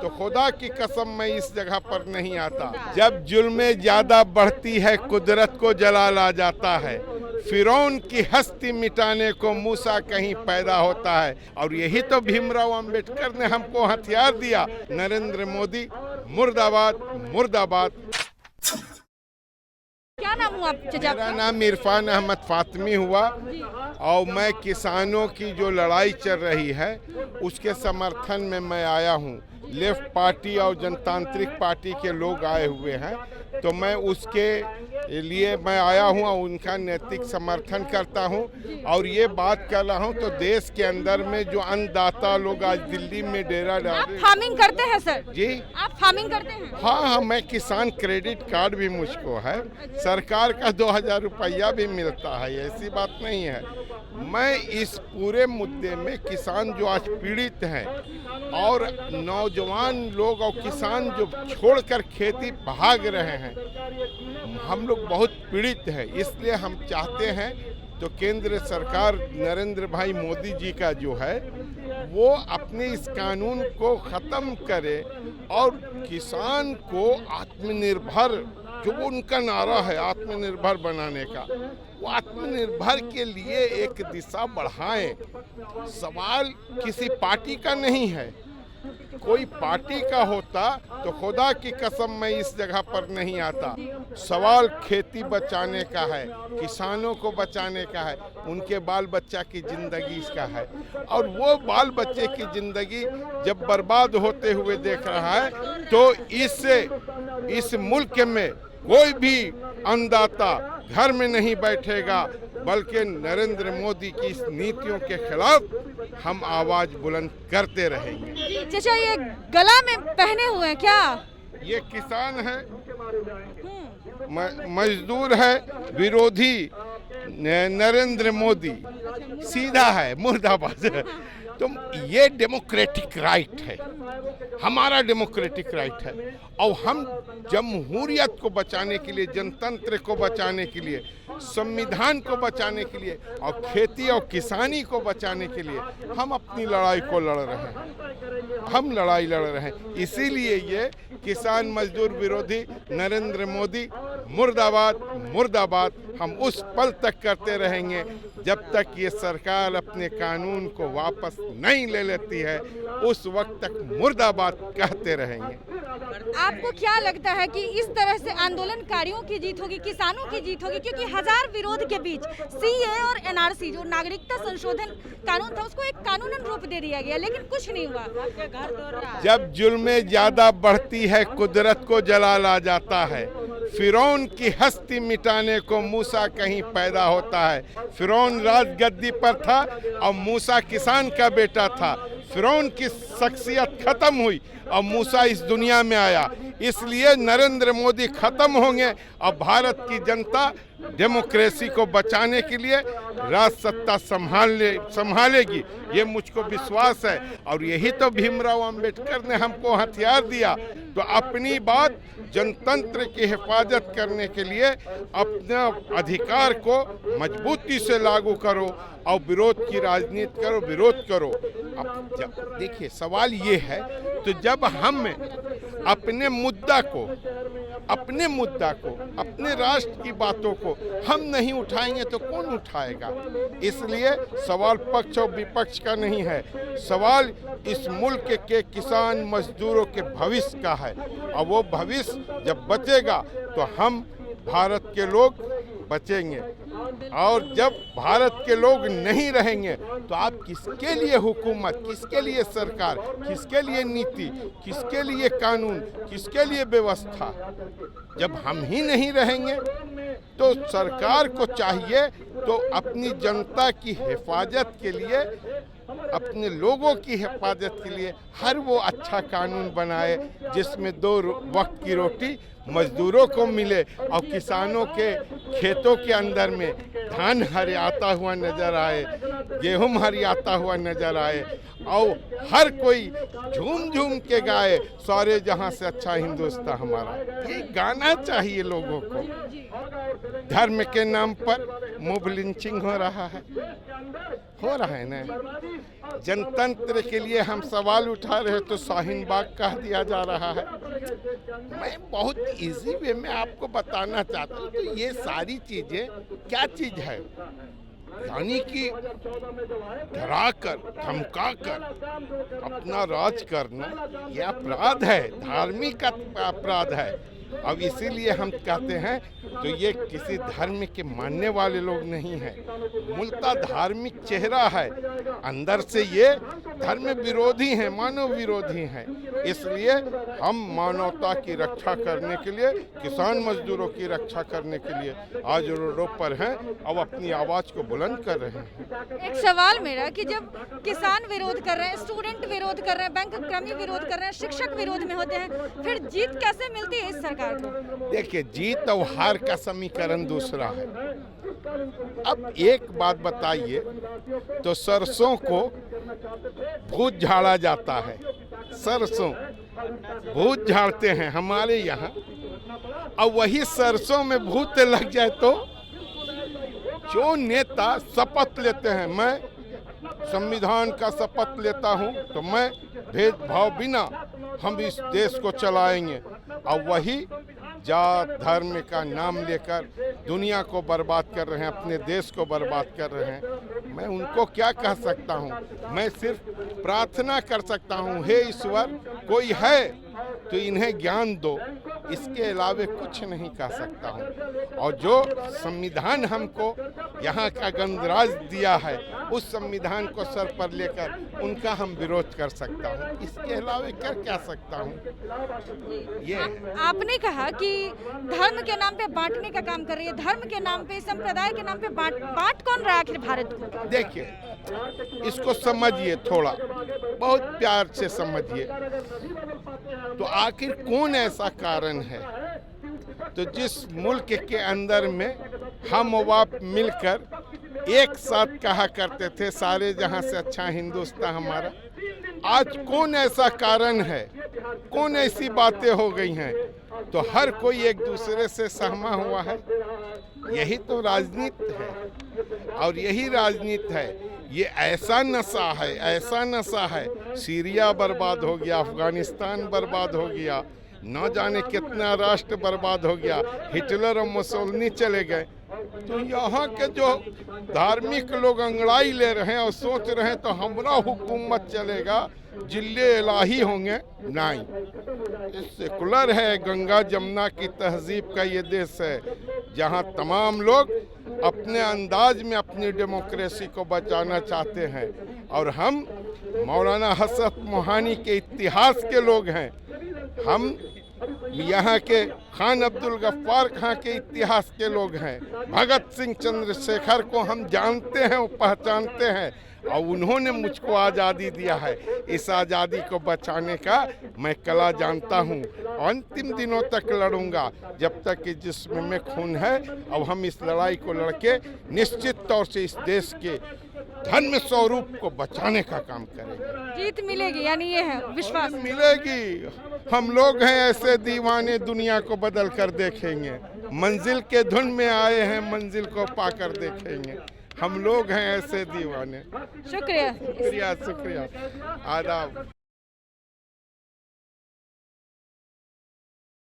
तो खुदा की कसम मैं इस जगह पर नहीं आता। जब जुल्में ज्यादा बढ़ती है कुदरत को जलाल आ जाता है, फिरौन की हस्ती मिटाने को मूसा कहीं पैदा होता है। और यही तो भीमराव अंबेडकर ने हमको हथियार दिया। नरेंद्र मोदी मुर्दाबाद मुर्दाबाद। क्या नाम हुआ चाचा? मेरा नाम इरफान अहमद फातमी हुआ और मैं किसानों की जो लड़ाई चल रही है उसके समर्थन में मैं आया हूँ। लेफ्ट पार्टी और जनतांत्रिक पार्टी के लोग आए हुए हैं, तो मैं उसके लिए मैं आया हूँ और उनका नैतिक समर्थन करता हूँ। और ये बात कर रहा हूँ तो देश के अंदर में जो अन्नदाता लोग आज दिल्ली में डेरा डाले। आप फार्मिंग करते हैं सर? जी, आप फार्मिंग करते हैं? हाँ, मैं किसान क्रेडिट कार्ड भी मुझको है, सरकार का 2000 रुपया भी मिलता है, ऐसी बात नहीं है। मैं इस पूरे मुद्दे में किसान जो आज पीड़ित हैं और नौजवान लोग और किसान जो छोड़कर खेती भाग रहे हैं, हम लोग बहुत पीड़ित हैं। इसलिए हम चाहते हैं तो केंद्र सरकार नरेंद्र भाई मोदी जी का जो है वो अपने इस कानून को ख़त्म करे और किसान को आत्मनिर्भर, जो उनका नारा है आत्मनिर्भर बनाने का, वो आत्मनिर्भर के लिए एक दिशा बढ़ाएं। सवाल किसी पार्टी का नहीं है। कोई पार्टी का होता तो खुदा की कसम मैं इस जगह पर नहीं आता। सवाल खेती बचाने का है, किसानों को बचाने का है, उनके बाल बच्चा की जिंदगी का है। और वो बाल बच्चे की जिंदगी जब बर्बाद होते हुए देख रहा है तो इस मुल्क में कोई भी अन्नदाता घर में नहीं बैठेगा, बल्कि नरेंद्र मोदी की इस नीतियों के खिलाफ हम आवाज बुलंद करते रहेंगे। चाचा ये गला में पहने हुए हैं क्या? ये किसान है, मजदूर है, विरोधी नरेंद्र मोदी, सीधा है मुर्दाबाद। तो ये डेमोक्रेटिक राइट है, हमारा डेमोक्रेटिक राइट है। और हम जमहूरियत को बचाने के लिए, जनतंत्र को बचाने के लिए, संविधान को बचाने के लिए और खेती और किसानी को बचाने के लिए हम अपनी लड़ाई को लड़ रहे हैं। हम लड़ाई लड़ रहे हैं। इसीलिए ये किसान मजदूर विरोधी नरेंद्र मोदी मुर्दाबाद मुर्दाबाद हम उस पल तक करते रहेंगे जब तक ये सरकार अपने कानून को वापस नहीं ले लेती है। उस वक्त तक मुर्दाबाद कहते रहेंगे। आपको क्या लगता है कि इस तरह से आंदोलनकारियों की जीत होगी, किसानों की जीत होगी? क्योंकि हजार विरोध के बीच सीए और एनआरसी जो नागरिकता संशोधन कानून था उसको एक कानूनन रूप दे दिया गया, लेकिन कुछ नहीं हुआ। जब जुल्में ज्यादा बढ़ती है कुदरत को जलाल आ जाता है। फिरौन की हस्ती मिटाने को मूसा कहीं पैदा होता है। फिरौन राजगद्दी पर था और मूसा किसान का बेटा था। फिरौन की शख्सियत खत्म हुई और मूसा इस दुनिया में आया। इसलिए नरेंद्र मोदी खत्म होंगे और भारत की जनता डेमोक्रेसी को बचाने के लिए राज सत्ता संभालेगी, ये मुझको विश्वास है। और यही तो भीमराव अंबेडकर ने हमको हथियार दिया। तो अपनी बात जनतंत्र की हिफाजत करने के लिए अपना अधिकार को मजबूती से लागू करो और विरोध की राजनीति करो, विरोध करो। अब देखिए सवाल ये है, तो जब हम अपने मुद्दा को, अपने राष्ट्र की बातों को हम नहीं उठाएंगे तो कौन उठाएगा? इसलिए सवाल पक्ष और विपक्ष का नहीं है, सवाल इस मुल्क के किसान मजदूरों के भविष्य का है। और वो भविष्य जब बचेगा तो हम भारत के लोग बचेंगे। और जब भारत के लोग नहीं रहेंगे तो आप किसके लिए हुकूमत, किसके लिए सरकार, किसके लिए नीति, किसके लिए कानून, किसके लिए व्यवस्था? जब हम ही नहीं रहेंगे तो सरकार को चाहिए तो अपनी जनता की हिफाजत के लिए, अपने लोगों की हिफाजत के लिए हर वो अच्छा कानून बनाए जिसमें 2 वक्त की रोटी मजदूरों को मिले और किसानों के खेतों के अंदर में धान हरियाता हुआ नजर आए, गेहूं हरियाता हुआ नजर आए और हर कोई झूम झूम के गाए, सारे जहां से अच्छा हिंदुस्तान हमारा। ये गाना चाहिए लोगों को। धर्म के नाम पर मोब लिंचिंग हो रहा है, हो रहा है ना। जनतंत्र के लिए हम सवाल उठा रहे तो शाहीन बाग कह दिया जा रहा है। मैं बहुत इजी वे में आपको बताना चाहता हूँ तो ये सारी चीजें क्या चीज है, यानी कि डराकर धमकाकर अपना राज करना यह अपराध है, धार्मिक अपराध है। अब इसीलिए हम कहते हैं तो ये किसी धर्म के मानने वाले लोग नहीं हैं, मूलतः धार्मिक चेहरा है, अंदर से ये धर्म विरोधी हैं, मानव विरोधी हैं। इसलिए हम मानवता की रक्षा करने के लिए, किसान मजदूरों की रक्षा करने के लिए आज रोडों पर हैं और अपनी आवाज को बुलंद कर रहे हैं। एक सवाल मेरा कि जब किसान विरोध कर रहे हैं, स्टूडेंट विरोध कर रहे हैं, बैंक कर्मी विरोध कर रहे हैं, शिक्षक विरोध में होते हैं, फिर जीत कैसे मिलती है इस सरकार को? देखिए, जीत और हार का समीकरण दूसरा है। अब एक बात बताइए, तो सरसों को भूत झाड़ा जाता है, सरसों भूत झाड़ते हैं हमारे यहाँ, और वही सरसों में भूत लग जाए तो जो नेता शपथ लेते हैं, मैं संविधान का शपथ लेता हूं तो मैं भेदभाव बिना हम इस देश को चलाएंगे, और वही जात धर्म का नाम लेकर दुनिया को बर्बाद कर रहे हैं, अपने देश को बर्बाद कर रहे हैं। मैं उनको क्या कह सकता हूं? मैं सिर्फ प्रार्थना कर सकता हूं, हे ईश्वर कोई है तो इन्हें ज्ञान दो, इसके अलावे कुछ नहीं कह सकता हूं। और जो संविधान हमको यहाँ का गणराज दिया है, उस संविधान को सर पर लेकर उनका हम विरोध कर सकता हूं, इसके अलावे क्या कह सकता हूं। ये आपने कहा कि धर्म के नाम पे बांटने का काम कर रही है, धर्म के नाम पे, संप्रदाय के नाम पे बांट कौन रहा है आखिर भारत को? देखिए, इसको समझिए, थोड़ा बहुत प्यार से समझिए। तो आखिर कौन ऐसा कारण है तो जिस मुल्क के अंदर में हम और आप मिलकर एक साथ कहा करते थे सारे जहां से अच्छा हिंदुस्तान हमारा, आज कौन ऐसा कारण है, कौन ऐसी बातें हो गई हैं तो हर कोई एक दूसरे से सहमा हुआ है? यही तो राजनीति है, और यही राजनीति है। ये ऐसा नशा है, ऐसा नशा है, सीरिया बर्बाद हो गया, अफगानिस्तान बर्बाद हो गया, न जाने कितना राष्ट्र बर्बाद हो गया, हिटलर और मुसोलिनी चले गए। तो यहाँ के जो धार्मिक लोग अंगड़ाई ले रहे हैं और सोच रहे हैं तो हमारा हुकूमत चलेगा, जिले इलाही होंगे, नहीं। सेकुलर है, गंगा जमुना की तहजीब का ये देश है, जहाँ तमाम लोग अपने अंदाज में अपनी डेमोक्रेसी को बचाना चाहते हैं। और हम मौलाना हसरत मोहानी के इतिहास के लोग हैं, हम यहाँ के खान अब्दुल गफ्फार खां के इतिहास के लोग हैं, भगत सिंह चंद्रशेखर को हम जानते हैं और पहचानते हैं, और उन्होंने मुझको आज़ादी दिया है। इस आज़ादी को बचाने का मैं कला जानता हूँ, अंतिम दिनों तक लड़ूंगा जब तक कि जिस्म में खून है। अब हम इस लड़ाई को लड़के निश्चित तौर से इस देश के धर्म स्वरूप को बचाने का काम करेंगे। जीत मिलेगी, यानी ये है विश्वास मिलेगी। हम लोग हैं ऐसे दीवाने, दुनिया को बदल कर देखेंगे, मंजिल के धुन में आए हैं, मंजिल को पाकर देखेंगे। हम लोग हैं ऐसे दीवाने। शुक्रिया। शुक्रिया, शुक्रिया, आदाब।